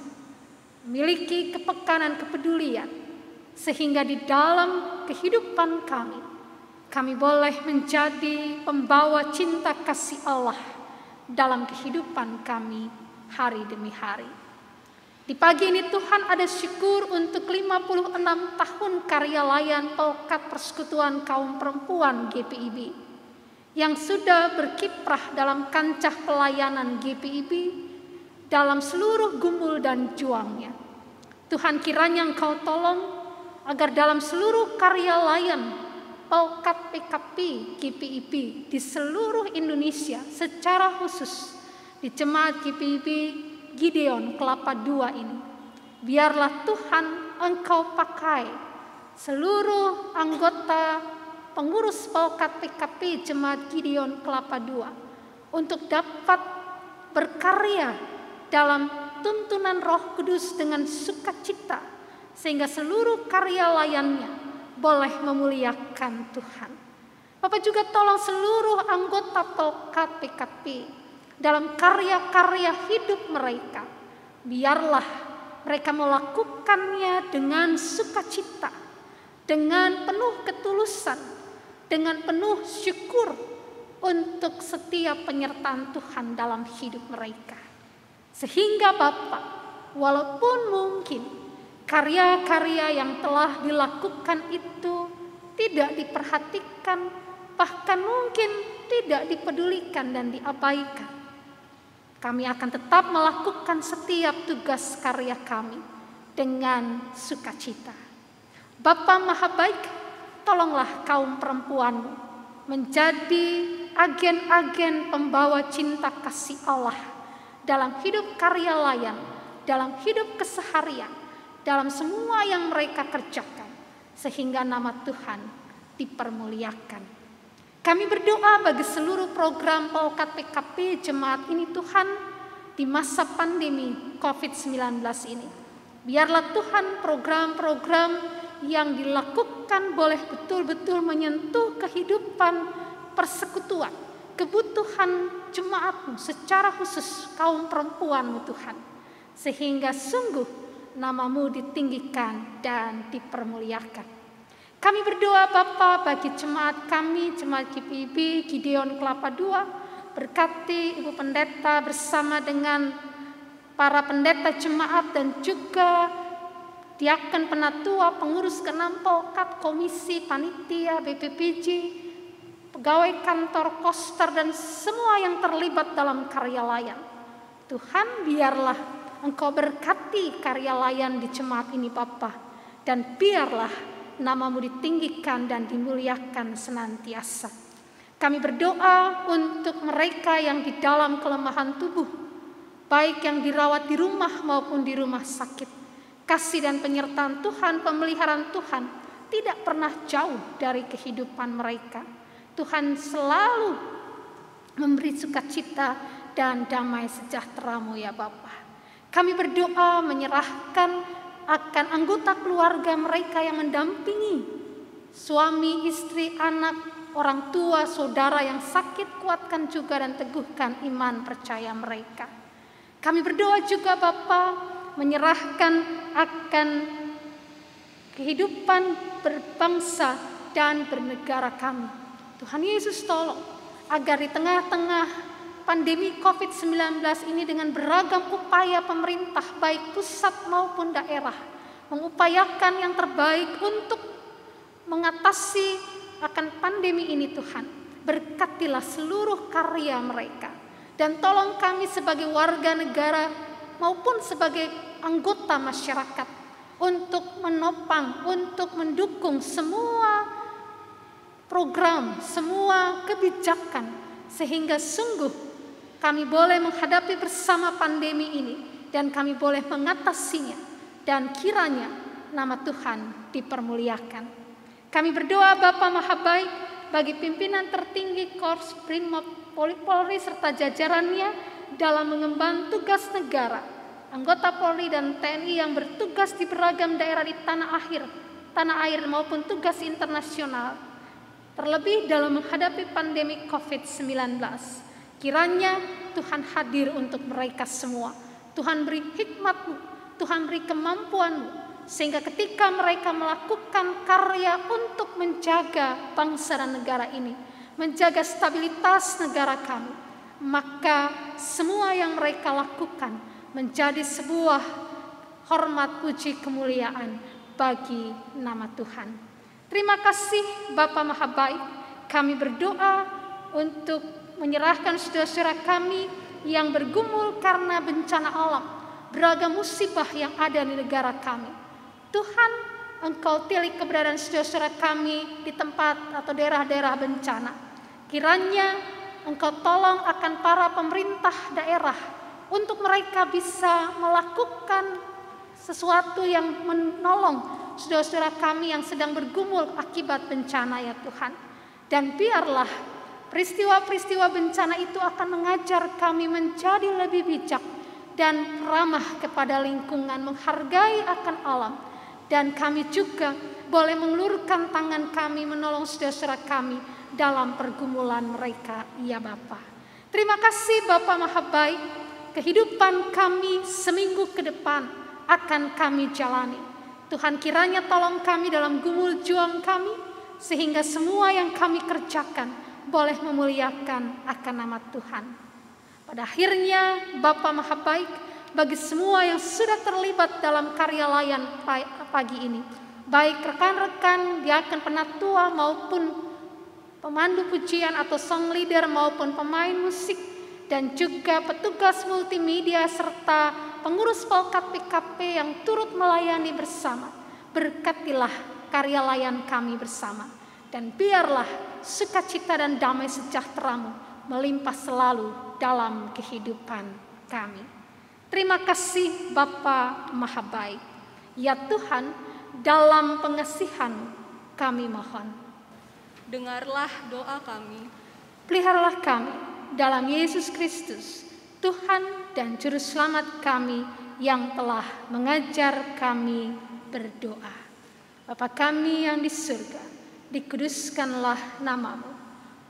memiliki kepekaan dan kepedulian, sehingga di dalam kehidupan kami boleh menjadi pembawa cinta kasih Allah dalam kehidupan kami hari demi hari. Di pagi ini Tuhan, ada syukur untuk 56 tahun karya layan Pelkat Persekutuan Kaum Perempuan GPIB yang sudah berkiprah dalam kancah pelayanan GPIB dalam seluruh gumul dan juangnya. Tuhan, kiranya Engkau tolong agar dalam seluruh karya layan Pelkat PKP GPIB di seluruh Indonesia, secara khusus di Jemaat GPIB Gideon Kelapa II ini, biarlah Tuhan Engkau pakai seluruh anggota pengurus Pelkat PKP Jemaat Gideon Kelapa II untuk dapat berkarya dalam tuntunan Roh Kudus dengan sukacita, sehingga seluruh karya layannya boleh memuliakan Tuhan. Bapak juga tolong seluruh anggota Pelkat PKP dalam karya-karya hidup mereka. Biarlah mereka melakukannya dengan sukacita, dengan penuh ketulusan, dengan penuh syukur untuk setiap penyertaan Tuhan dalam hidup mereka. Sehingga Bapak, walaupun mungkin karya-karya yang telah dilakukan itu tidak diperhatikan, bahkan mungkin tidak dipedulikan dan diabaikan, kami akan tetap melakukan setiap tugas karya kami dengan sukacita. Bapa Maha Baik, tolonglah kaum perempuan-Mu menjadi agen-agen pembawa cinta kasih Allah dalam hidup karya layan, dalam hidup keseharian, dalam semua yang mereka kerjakan, sehingga nama Tuhan dipermuliakan. Kami berdoa bagi seluruh program Pelkat PKP Jemaat ini Tuhan, di masa pandemi COVID-19 ini. Biarlah Tuhan program-program yang dilakukan boleh betul-betul menyentuh kehidupan persekutuan, kebutuhan jemaat-Mu secara khusus kaum perempuan-Mu Tuhan, sehingga sungguh nama-Mu ditinggikan dan dipermuliakan. Kami berdoa Bapa bagi jemaat kami, Jemaat GPIB Gideon Kelapa II, berkati Ibu Pendeta bersama dengan para pendeta jemaat dan juga diaken penatua, pengurus ke-6 Pelkat, komisi, panitia, BPPJ, pegawai kantor, koster, dan semua yang terlibat dalam karya layan. Tuhan, biarlah Engkau berkati karya layan di jemaat ini Bapa, dan biarlah nama-Mu ditinggikan dan dimuliakan senantiasa. Kami berdoa untuk mereka yang di dalam kelemahan tubuh, baik yang dirawat di rumah maupun di rumah sakit. Kasih dan penyertaan Tuhan, pemeliharaan Tuhan tidak pernah jauh dari kehidupan mereka. Tuhan selalu memberi sukacita dan damai sejahtera-Mu ya Bapa. Kami berdoa menyerahkan akan anggota keluarga mereka yang mendampingi suami, istri, anak, orang tua, saudara yang sakit, kuatkan juga dan teguhkan iman percaya mereka. Kami berdoa juga Bapa, menyerahkan akan kehidupan berbangsa dan bernegara kami. Tuhan Yesus tolong agar di tengah-tengah pandemi COVID-19 ini dengan beragam upaya pemerintah baik pusat maupun daerah mengupayakan yang terbaik untuk mengatasi akan pandemi ini Tuhan. Berkatilah seluruh karya mereka dan tolong kami sebagai warga negara maupun sebagai anggota masyarakat untuk menopang, untuk mendukung semua program, semua kebijakan, sehingga sungguh kami boleh menghadapi bersama pandemi ini dan kami boleh mengatasinya, dan kiranya nama Tuhan dipermuliakan. Kami berdoa Bapa Maha Baik bagi pimpinan tertinggi Korps Brimob Polri serta jajarannya dalam mengemban tugas negara, anggota Polri dan TNI yang bertugas di beragam daerah di tanah air maupun tugas internasional, terlebih dalam menghadapi pandemi COVID-19. Kiranya Tuhan hadir untuk mereka semua. Tuhan beri hikmat-Mu, Tuhan beri kemampuan-Mu, sehingga ketika mereka melakukan karya untuk menjaga bangsa dan negara ini, menjaga stabilitas negara kami, maka semua yang mereka lakukan menjadi sebuah hormat, puji, kemuliaan bagi nama Tuhan. Terima kasih Bapa Maha Baik. Kami berdoa untuk menyerahkan saudara-saudara kami yang bergumul karena bencana alam, beragam musibah yang ada di negara kami. Tuhan, Engkau tilik keberadaan saudara-saudara kami di tempat atau daerah-daerah bencana. Kiranya Engkau tolong akan para pemerintah daerah untuk mereka bisa melakukan sesuatu yang menolong saudara-saudara kami yang sedang bergumul akibat bencana ya Tuhan. Dan biarlah peristiwa-peristiwa bencana itu akan mengajar kami menjadi lebih bijak dan ramah kepada lingkungan, menghargai akan alam. Dan kami juga boleh mengulurkan tangan kami menolong saudara-saudara kami dalam pergumulan mereka, ya Bapa. Terima kasih Bapa Maha Baik, kehidupan kami seminggu ke depan akan kami jalani. Tuhan kiranya tolong kami dalam gumul juang kami, sehingga semua yang kami kerjakan boleh memuliakan akan nama Tuhan. Pada akhirnya Bapa Maha Baik, bagi semua yang sudah terlibat dalam karya layan pagi ini, baik rekan-rekan diaken penatua maupun pemandu pujian atau song leader maupun pemain musik, dan juga petugas multimedia serta pengurus Polkat PKP yang turut melayani bersama, berkatilah karya layan kami bersama, dan biarlah sukacita dan damai sejahtera-Mu melimpah selalu dalam kehidupan kami. Terima kasih Bapa Maha Baik. Ya Tuhan, dalam pengasihan kami mohon. Dengarlah doa kami. Peliharalah kami dalam Yesus Kristus, Tuhan dan Juru Selamat kami yang telah mengajar kami berdoa. Bapa kami yang di surga, dikuduskanlah nama-Mu.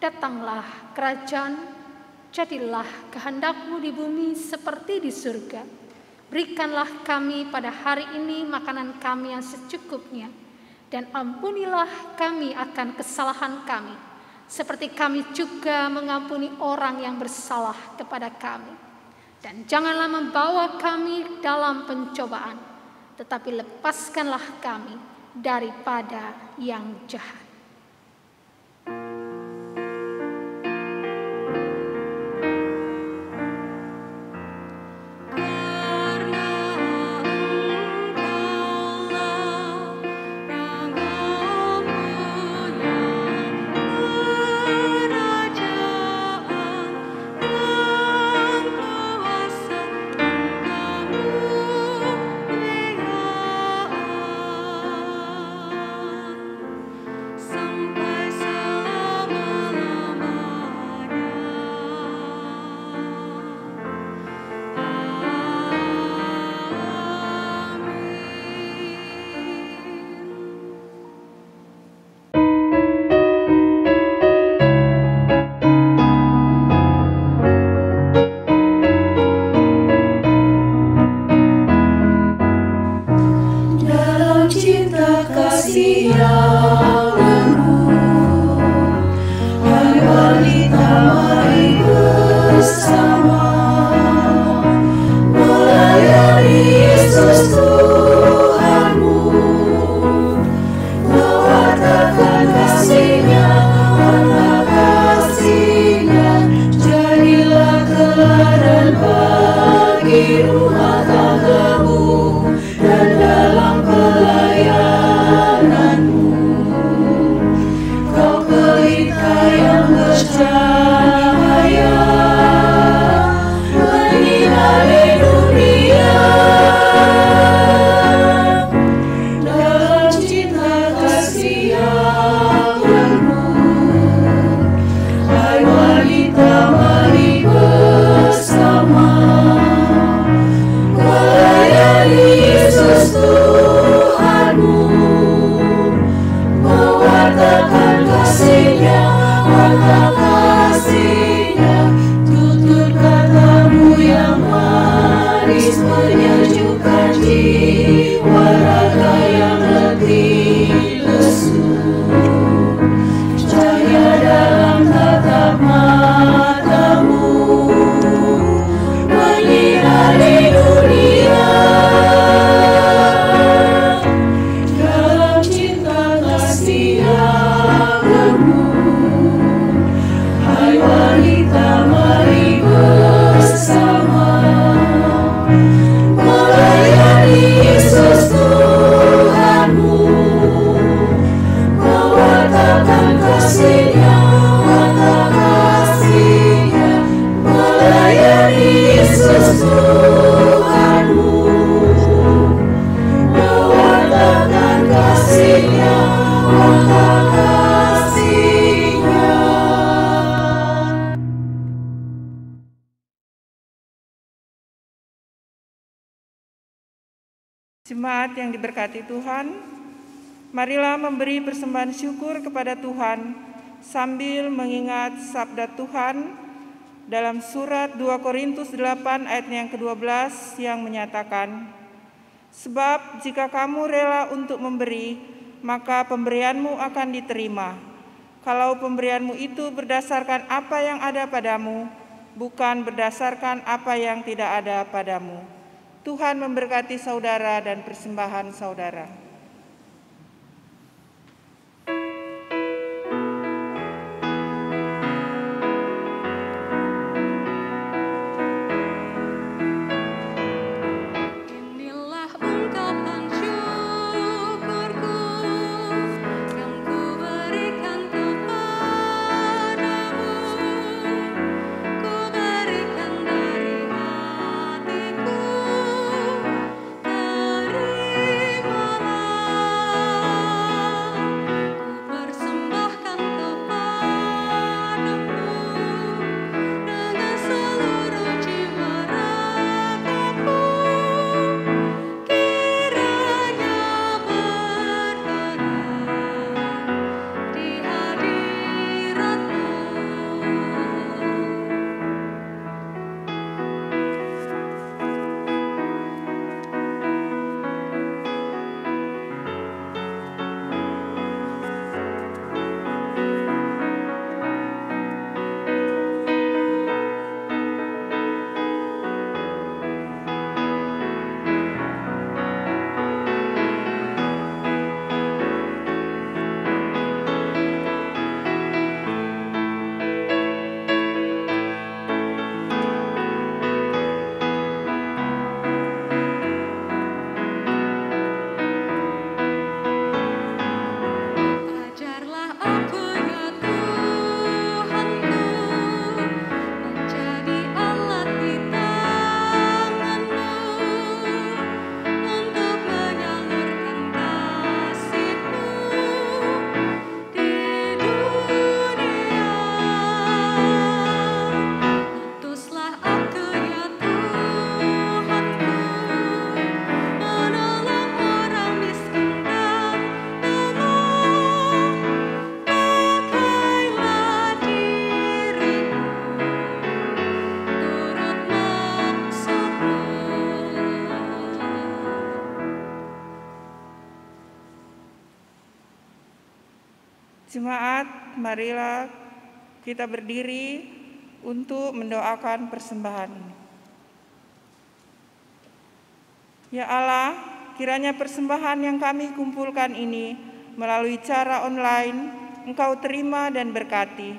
Datanglah kerajaan, jadilah kehendak-Mu di bumi seperti di surga. Berikanlah kami pada hari ini makanan kami yang secukupnya, dan ampunilah kami akan kesalahan kami, seperti kami juga mengampuni orang yang bersalah kepada kami. Dan janganlah membawa kami dalam pencobaan, tetapi lepaskanlah kami daripada yang jahat. Kau menyejukkan jiwa raga yang letih lesu. Cahaya dalam tatap matamu menyinari dunia. Dalam cinta kasih yang lembut, hai wanita, mari bersama melayani Yesus Tuhanmu, mewartakan kasih-Nya, melayani Yesus Tuhanmu, mewartakan kasih-Nya, kasih-Nya. Jemaat yang diberkati Tuhan, marilah memberi persembahan syukur kepada Tuhan sambil mengingat sabda Tuhan dalam surat 2 Korintus 8 ayat yang ke-12 yang menyatakan, sebab jika kamu rela untuk memberi, maka pemberianmu akan diterima. Kalau pemberianmu itu berdasarkan apa yang ada padamu, bukan berdasarkan apa yang tidak ada padamu. Tuhan memberkati saudara dan persembahan saudara. Inilah ungkapan syukurku yang ku berikan kepadamu. Ku berikan dari hatiku, terimalah. Ku persembahkan kepadamu dengan seluruh jiwa ragaku. Kiranya berkenan di hadirat-Mu. Ajarlah aku ya Tuhanku, menjadi alat di tangan-Mu untuk menyalurkan kasih-Mu di dunia. Utuslah aku ya Tuhanku, menolong orang miskin dan lemah. Pakailah diriku turut maksud-Mu. Jemaat, marilah kita berdiri untuk mendoakan persembahan ini. Ya Allah, kiranya persembahan yang kami kumpulkan ini melalui cara online Engkau terima dan berkati.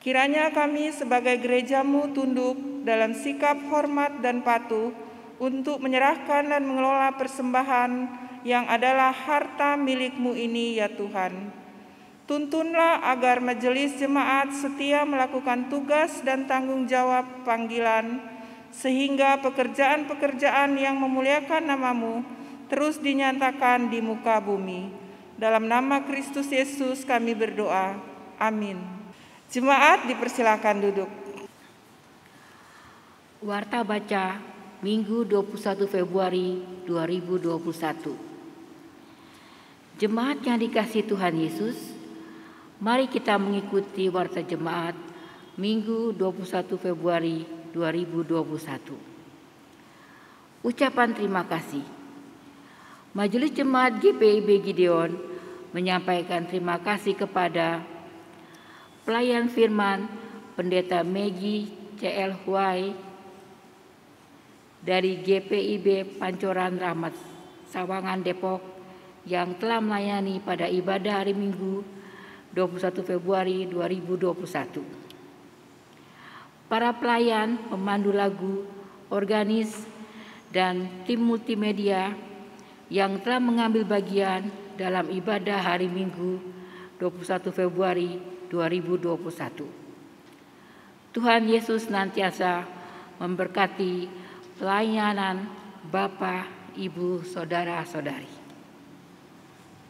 Kiranya kami sebagai gereja-Mu tunduk dalam sikap hormat dan patuh untuk menyerahkan dan mengelola persembahan yang adalah harta milik-Mu ini ya Tuhan. Tuntunlah agar majelis jemaat setia melakukan tugas dan tanggung jawab panggilan, sehingga pekerjaan-pekerjaan yang memuliakan nama-Mu terus dinyatakan di muka bumi. Dalam nama Kristus Yesus kami berdoa. Amin. Jemaat dipersilakan duduk. Warta baca Minggu 21 Februari 2021. Jemaat yang dikasihi Tuhan Yesus, mari kita mengikuti warta jemaat Minggu 21 Februari 2021. Ucapan terima kasih. Majelis Jemaat GPIB Gideon menyampaikan terima kasih kepada pelayan firman Pendeta Maggie C.L. Huai dari GPIB Pancoran Rahmat Sawangan Depok yang telah melayani pada ibadah hari Minggu 21 Februari 2021. Para pelayan, pemandu lagu, organis, dan tim multimedia yang telah mengambil bagian dalam ibadah hari Minggu 21 Februari 2021. Tuhan Yesus senantiasa memberkati pelayanan Bapak, Ibu, Saudara-saudari.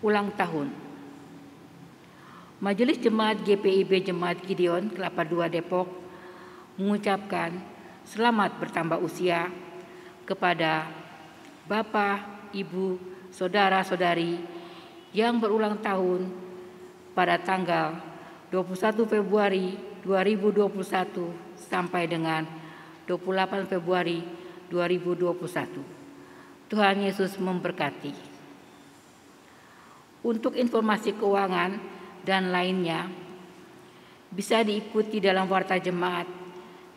Ulang tahun. Majelis Jemaat GPIB Jemaat Gideon Kelapa II Depok mengucapkan selamat bertambah usia kepada Bapak, Ibu, Saudara-saudari yang berulang tahun pada tanggal 21 Februari 2021 sampai dengan 28 Februari 2021. Tuhan Yesus memberkati. Untuk informasi keuangan dan lainnya bisa diikuti dalam warta jemaat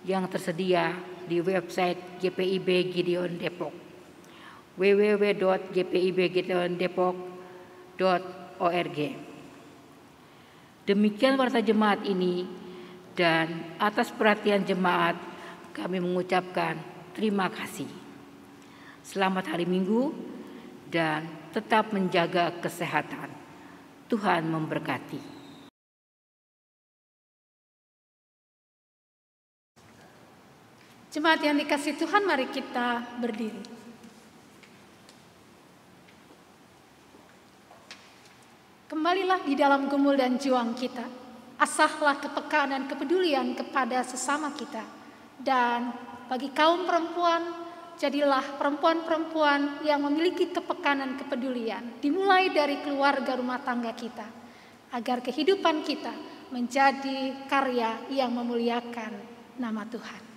yang tersedia di website GPIB Gideon Depok www.gpibgideondepok.org. Demikian warta jemaat ini, dan atas perhatian jemaat kami mengucapkan terima kasih. Selamat hari Minggu dan tetap menjaga kesehatan. Tuhan memberkati. Jemaat yang dikasihi Tuhan, mari kita berdiri. Kembalilah di dalam gumul dan juang kita. Asahlah kepekaan dan kepedulian kepada sesama kita. Dan bagi kaum perempuan, jadilah perempuan-perempuan yang memiliki kepekaan dan kepedulian, dimulai dari keluarga rumah tangga kita, agar kehidupan kita menjadi karya yang memuliakan nama Tuhan.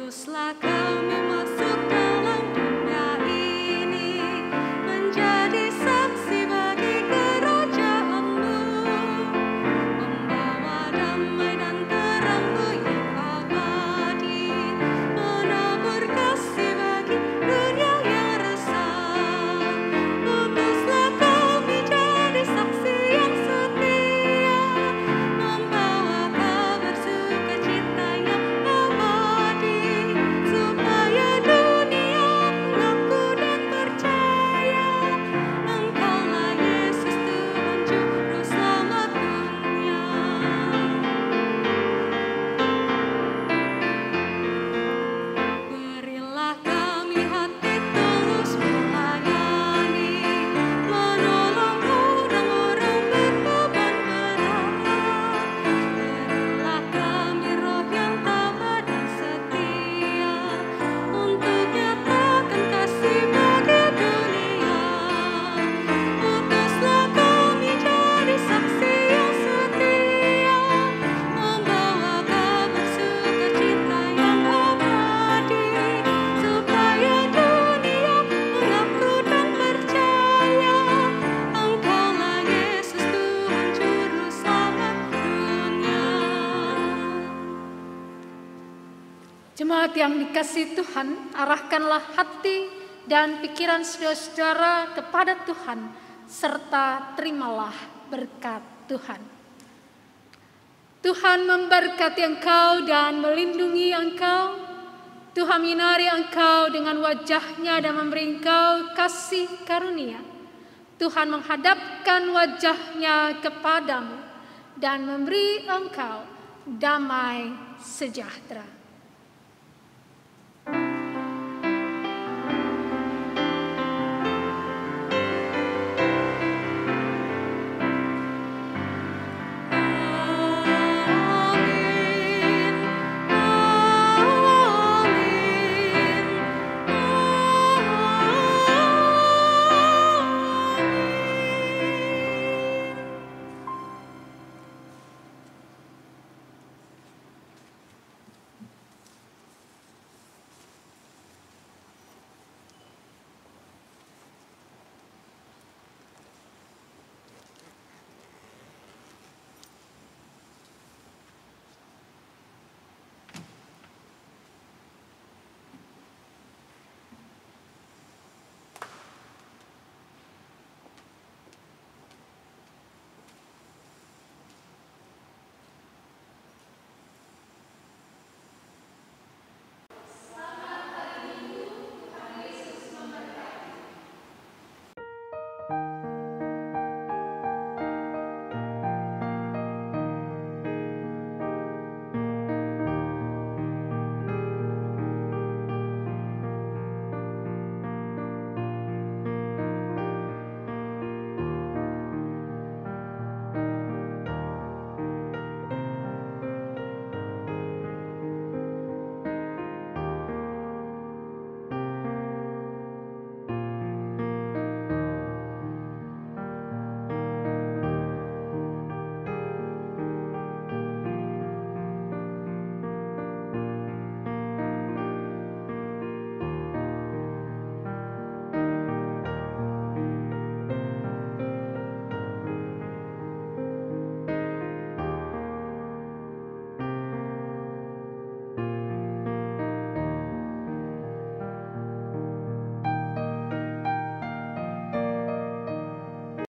Utuslah kami masuk dalam dunia ini, menjadi saksi bagi kerajaan-Mu, membawa damai dan terang-Mu yang abadi, menabur kasih bagi dunia yang resah. Utuslah kami jadi saksi yang setia, membawa kabar sukacita yang abadi, supaya dunia mengaku dan percaya Engkaulah Yesus Tuhan Juru Selamat dunia. Berilah kami hati tulus melayani, menolong orang-orang berbeban berat. Berilah kami roh yang tabah dan setia, untuk nyatakan kasih bagi dunia. Utuslah kami jadi saksi yang setia, membawa kabar sukacita yang abadi, supaya dunia mengaku dan percaya Engkaulah Yesus Tuhan Juru Selamat dunia. Jemaat yang dikasihi Tuhan, arahkanlah hati dan pikiran saudara-saudara kepada Tuhan, serta terimalah berkat Tuhan. Tuhan memberkati engkau dan melindungi engkau. Tuhan menyinari engkau dengan wajah-Nya dan memberi engkau kasih karunia. Tuhan menghadapkan wajah-Nya kepadamu dan memberi engkau damai sejahtera.